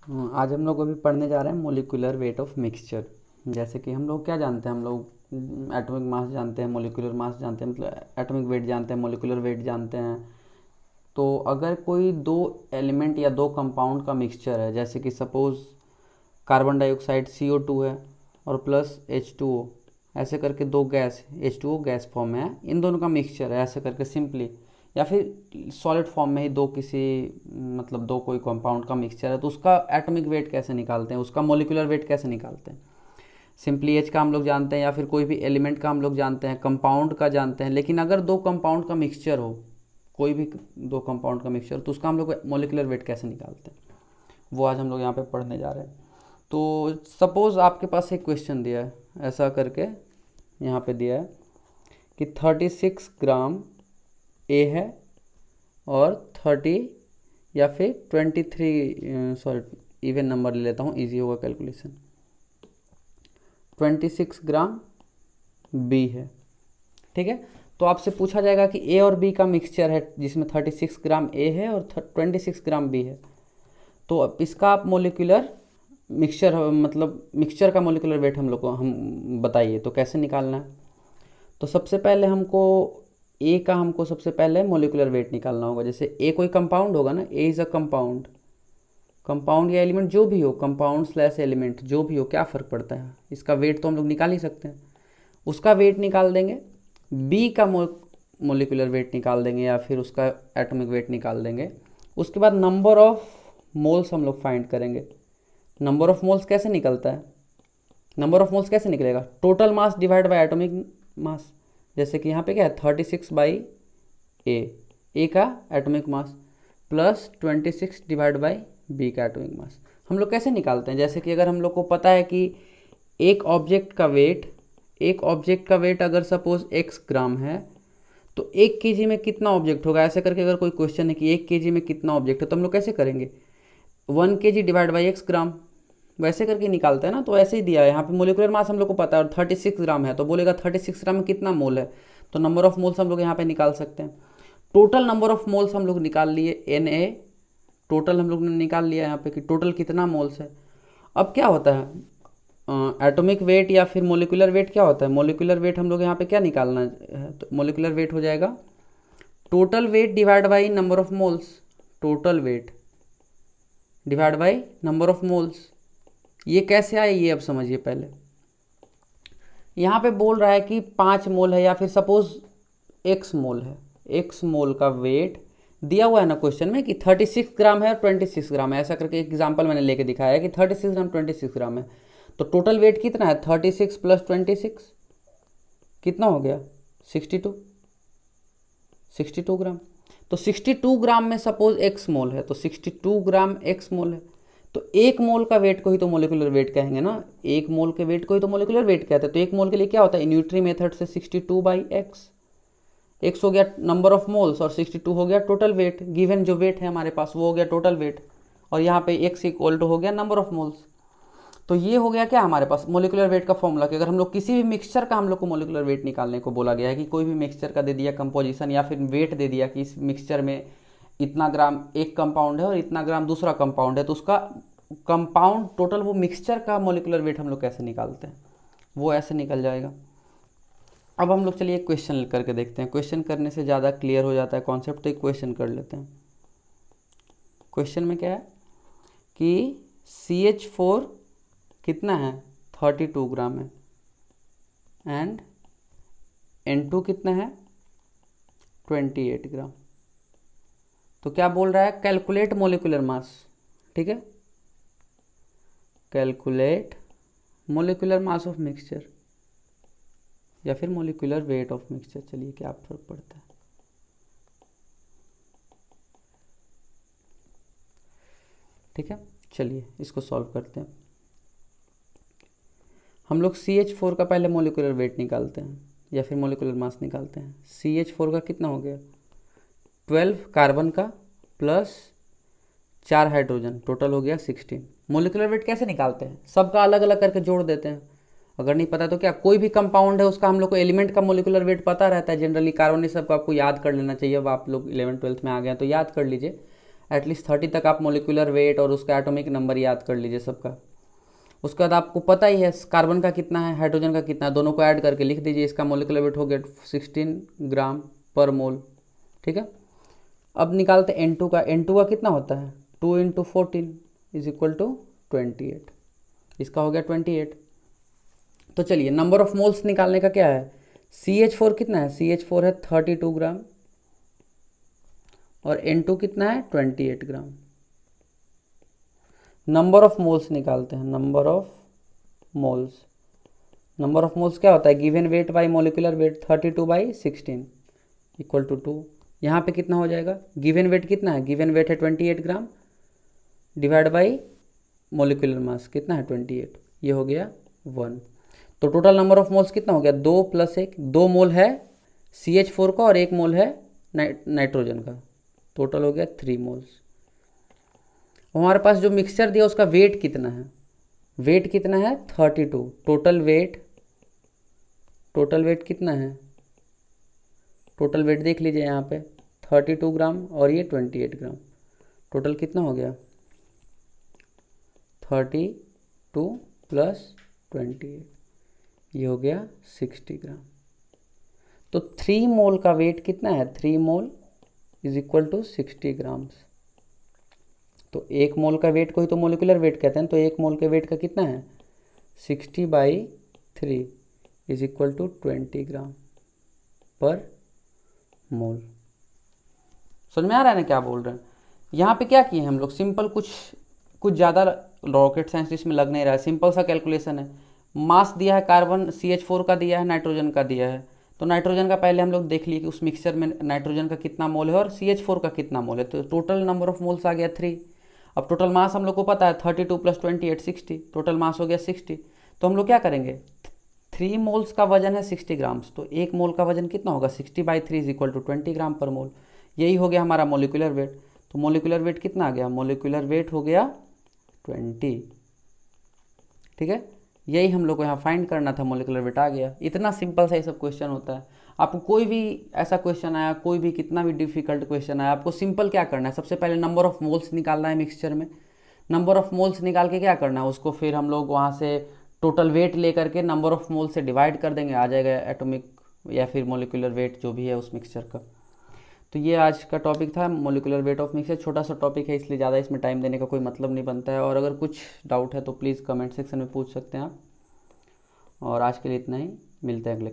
आज हम लोग अभी पढ़ने जा रहे हैं मोलिकुलर वेट ऑफ मिक्सचर। जैसे कि हम लोग क्या जानते हैं, हम लोग एटॉमिक मास जानते हैं, मोलिकुलर मास जानते हैं, मतलब एटॉमिक वेट जानते हैं, मोलिकुलर वेट जानते हैं। तो अगर कोई दो एलिमेंट या दो कंपाउंड का मिक्सचर है, जैसे कि सपोज़ कार्बन डाइऑक्साइड CO2 है और प्लस H2O, ऐसे करके दो गैस H2O गैस फॉर्म में है, इन दोनों का मिक्सचर है ऐसे करके सिंपली, या फिर सॉलिड फॉर्म में ही दो किसी मतलब दो कोई कंपाउंड का मिक्सचर है, तो उसका एटॉमिक वेट कैसे निकालते हैं, उसका मोलिकुलर वेट कैसे निकालते हैं। सिंपली एच का हम लोग जानते हैं, या फिर कोई भी एलिमेंट का हम लोग जानते हैं, कंपाउंड का जानते हैं। लेकिन अगर दो कंपाउंड का मिक्सचर हो, कोई भी दो कंपाउंड का मिक्सचर, तो उसका हम लोग मोलिकुलर वेट कैसे निकालते हैं, वो आज हम लोग यहाँ पे पढ़ने जा रहे हैं। तो सपोज़ आपके पास एक क्वेश्चन दिया है ऐसा करके, यहाँ पे दिया है कि 36 ग्राम ए है और 30 या फिर 23, सॉरी इवन नंबर ले लेता हूँ, इजी होगा कैलकुलेशन। 26 ग्राम बी है, ठीक है। तो आपसे पूछा जाएगा कि ए और बी का मिक्सचर है जिसमें 36 ग्राम ए है और 26 ग्राम बी है। तो अब इसका आप मोलिकुलर मिक्सचर, मतलब मिक्सचर का मोलिकुलर वेट हम लोग को हम बताइए, तो कैसे निकालना है। तो सबसे पहले हमको सबसे पहले मोलिकुलर वेट निकालना होगा। जैसे ए कोई कंपाउंड होगा ना, A is a compound, compound या एलिमेंट जो भी हो, कंपाउंड स्लैश एलिमेंट जो भी हो, क्या फ़र्क पड़ता है, इसका वेट तो हम लोग निकाल ही सकते हैं। उसका वेट निकाल देंगे, बी का मोलिकुलर वेट निकाल देंगे, या फिर उसका एटॉमिक वेट निकाल देंगे। उसके बाद नंबर ऑफ मोल्स हम लोग फाइंड करेंगे। नंबर ऑफ मोल्स कैसे निकलता है, नंबर ऑफ मोल्स कैसे निकलेगा, total mass divide by atomic mass. जैसे कि यहाँ पे क्या है 36/ए का atomic mass plus 26 divide by B का एटॉमिक मास। हम लोग कैसे निकालते हैं, जैसे कि अगर हम लोग को पता है कि एक ऑब्जेक्ट का वेट अगर सपोज x ग्राम है, तो 1 kg में कितना ऑब्जेक्ट होगा, ऐसे करके अगर कोई क्वेश्चन है कि 1 kg में कितना ऑब्जेक्ट है, तो हम लोग कैसे करेंगे 1 kg डिवाइड बाई x ग्राम, वैसे करके निकालते हैं ना। तो ऐसे ही दिया है यहाँ पे, मोलिकुलर मास हम लोग को पता है और 36 ग्राम है, तो बोलेगा 36 ग्राम में कितना मोल है, तो नंबर ऑफ मोल्स हम लोग यहाँ पे निकाल सकते हैं। टोटल नंबर ऑफ मोल्स हम लोग निकाल लिए, Na टोटल हम लोग ने निकाल लिया यहाँ पे कि टोटल कितना मोल्स है। अब क्या होता है एटॉमिक वेट या फिर मोलिकुलर वेट, क्या होता है मोलिकुलर वेट, हम लोग यहाँ पे क्या निकालना है, तो मोलिकुलर वेट हो जाएगा total weight divide by number of moles, total weight divide by number of moles. ये कैसे आए ये अब समझिए। पहले यहाँ पे बोल रहा है कि 5 मोल है, या फिर सपोज x मोल है, x मोल का वेट दिया हुआ है ना क्वेश्चन में कि 36 ग्राम है और 26 ग्राम है, ऐसा करके एक एग्जांपल मैंने लेके दिखाया है कि 36 ग्राम 26 ग्राम है। तो टोटल वेट कितना है 36 प्लस 26 कितना हो गया 62 ग्राम। तो 62 ग्राम में सपोज x मोल है, तो 62 ग्राम x मोल है, तो एक मोल का वेट को ही तो मोलिकुलर वेट कहेंगे ना, एक मोल के वेट को ही तो मोलिकुलर वेट कहते हैं। तो एक मोल के लिए क्या होता है न्यूट्री मेथड से 62/x, x हो गया नंबर ऑफ मोल्स और 62 हो गया टोटल वेट, गिवन जो वेट है हमारे पास वो हो गया टोटल वेट, और यहाँ पे x इक्वल टू हो गया नंबर ऑफ मोल्स। तो ये हो गया क्या हमारे पास मोलिकुलर वेट का फॉर्मूला, कि अगर हम लोग किसी भी मिक्सचर का हम लोग को मोलिकुलर वेट निकालने को बोला गया है, कि कोई भी मिक्सचर का दे दिया कंपोजिशन या फिर वेट दे दिया कि इस मिक्सचर में इतना ग्राम एक कंपाउंड है और इतना ग्राम दूसरा कंपाउंड है, तो उसका कंपाउंड टोटल वो मिक्सचर का मोलिकुलर वेट हम लोग कैसे निकालते हैं, वो ऐसे निकल जाएगा। अब हम लोग चलिए क्वेश्चन करके देखते हैं, क्वेश्चन करने से ज़्यादा क्लियर हो जाता है कॉन्सेप्ट, तो एक क्वेश्चन कर लेते हैं। क्वेश्चन में क्या है कि CH4 कितना है 32 ग्राम है एंड N2 कितना है 28 ग्राम। तो क्या बोल रहा है कैलकुलेट मोलिकुलर मास, ठीक है, calculate molecular mass of mixture या फिर मोलिकुलर वेट ऑफ मिक्सचर, चलिए क्या फर्क पड़ता है। ठीक है, चलिए इसको सॉल्व करते हैं। हम लोग CH4 का पहले मोलिकुलर वेट निकालते हैं या फिर मोलिकुलर मास निकालते हैं। CH4 का कितना हो गया 12 कार्बन का प्लस 4 हाइड्रोजन, टोटल हो गया 16। मोलिकुलर वेट कैसे निकालते हैं, सबका अलग अलग करके जोड़ देते हैं। अगर नहीं पता तो क्या, कोई भी कंपाउंड है उसका हम लोग को एलिमेंट का मोलिकुलर वेट पता रहता है जनरली, कार्बन ये सब को आपको याद कर लेना चाहिए। अब आप लोग 11th 12th में आ गए हैं तो याद कर लीजिए। एटलीस्ट 30 तक आप मोलिकुलर वेट और उसका एटॉमिक नंबर याद कर लीजिए सबका। उसके बाद आपको पता ही है कार्बन का कितना है, हाइड्रोजन का कितना है, दोनों को ऐड करके लिख दीजिए। इसका मोलिकुलर वेट हो गया 16 ग्राम पर मोल। ठीक है, अब निकालते N2 का। N2 का कितना होता है 2 × 14 = 28। इसका हो गया 28। तो चलिए नंबर ऑफ मोल्स निकालने का क्या है, CH4 कितना है, CH4 है 32 ग्राम और N2 कितना है 28 ग्राम। नंबर ऑफ मोल्स निकालते हैं, number of moles. Number of moles क्या होता है, given weight by molecular weight 32/16 = 2। यहाँ पे कितना हो जाएगा, गिवन वेट कितना है, गिवन वेट है 28 gram divide by molecular mass कितना है 28, ये हो गया 1। तो टोटल नंबर ऑफ मोल्स कितना हो गया, 2 + 1, 2 मोल है CH4 का और 1 मोल है नाइट्रोजन का, टोटल हो गया 3 मोल्स। हमारे पास जो मिक्सचर दिया उसका वेट कितना है, वेट कितना है 32। टोटल वेट कितना है, टोटल वेट देख लीजिए यहाँ पे 32 ग्राम और ये 28 ग्राम, टोटल कितना हो गया 32 + 28, ये हो गया 60 ग्राम। तो 3 मोल का वेट कितना है, 3 मोल = 60 ग्राम्स। तो 1 मोल का वेट को ही तो मोलिकुलर वेट कहते हैं, तो 1 मोल के वेट का कितना है 60/3 = 20 ग्राम पर मोल। समझ में आ रहा है ना क्या बोल रहे हैं। यहाँ पे क्या किए हैं हम लोग, सिंपल कुछ ज़्यादा रॉकेट साइंस इसमें लग नहीं रहा है, सिंपल सा कैलकुलेशन है। मास दिया है कार्बन CH4 का दिया है, नाइट्रोजन का दिया है। तो नाइट्रोजन का पहले हम लोग देख लिए कि उस मिक्सचर में नाइट्रोजन का कितना मोल है और CH4 का कितना मोल है। तो टोटल नंबर ऑफ मोल्स आ गया 3। अब टोटल मास हम लोग को पता है 32 + 28 60, टोटल मास हो गया 60। तो हम लोग क्या करेंगे, 3 मोल्स का वजन है 60 ग्राम्स, तो 1 मोल का वजन कितना होगा 60/3 = 20 ग्राम पर मोल। यही हो गया हमारा मोलिकुलर वेट। तो मोलिकुलर वेट कितना आ गया, मोलिकुलर वेट हो गया 20। ठीक है, यही हम लोग को यहाँ फाइंड करना था, मोलिकुलर वेट आ गया। इतना सिंपल सा ये सब क्वेश्चन होता है। आपको कोई भी ऐसा क्वेश्चन आया, कोई भी कितना भी डिफिकल्ट क्वेश्चन आया, आपको सिंपल क्या करना है, सबसे पहले नंबर ऑफ मोल्स निकालना है मिक्सचर में। नंबर ऑफ मोल्स निकाल के क्या करना है, उसको फिर हम लोग वहाँ से टोटल वेट ले करके नंबर ऑफ मोल से डिवाइड कर देंगे, आ जाएगा एटॉमिक या फिर मोलिकुलर वेट जो भी है उस मिक्सचर का। तो ये आज का टॉपिक था, मोलिकुलर वेट ऑफ मिक्सचर। छोटा सा टॉपिक है इसलिए ज़्यादा इसमें टाइम देने का कोई मतलब नहीं बनता है। और अगर कुछ डाउट है तो प्लीज़ कमेंट सेक्शन में पूछ सकते हैं आप। और आज के लिए इतना ही, मिलते हैं अगले